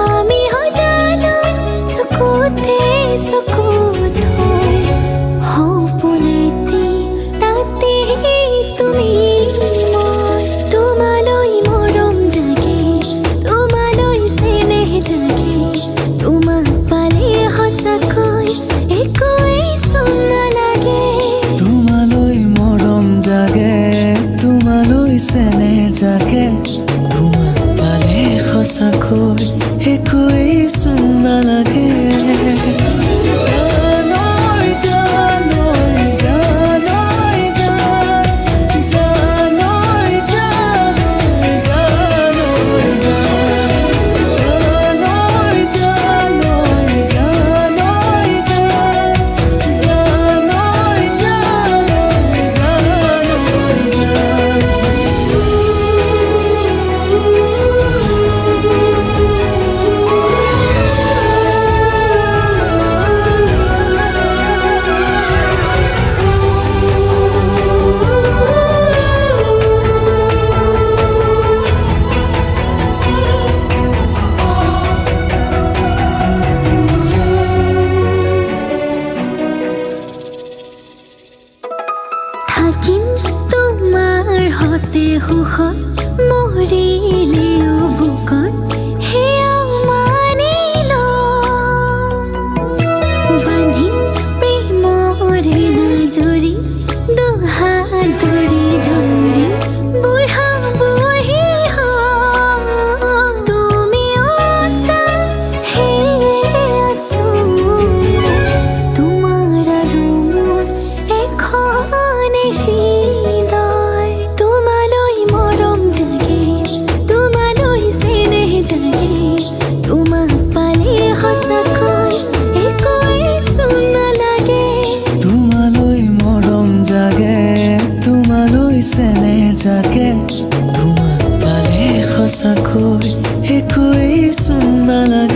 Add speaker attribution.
Speaker 1: আমি সজালো চকুতে চকুত হৈ সপোনেতি তাতে তুমি মই তোমালৈ মৰম জাগে তোমালৈ চেনেহ জাগে তোমাক পালে সঁচাকৈ একোৱেই চোন নালাগে
Speaker 2: তোমালৈ মৰম জাগে তোমালৈ চেনেহ জাগে তোমাক পালে সঁচাকৈ একোৱেই চোন নালাগে
Speaker 1: থাকিম তোমাৰ হতে সুখত মৰিলেও বুকত সেয়াও মানি ল'ম বান্ধিম প্ৰেমৰে নাজৰি দুহাত ধৰি ধৰি বুঢ়া বুঢ়ী হ'ম তুমিও আছা সেয়ে আছো তোমাৰ আৰু মোৰ এখন হৃদয় তোমালৈ মৰম জাগে তোমালৈ চেনেহ জাগে তোমাক পালে সঁচাকৈ একোৱেই চোন নালাগে
Speaker 2: তোমালৈ মৰম জাগে তোমালৈ চেনেহ জাগে তোমাক পালে সঁচাকৈ একোৱেই চোন নালাগে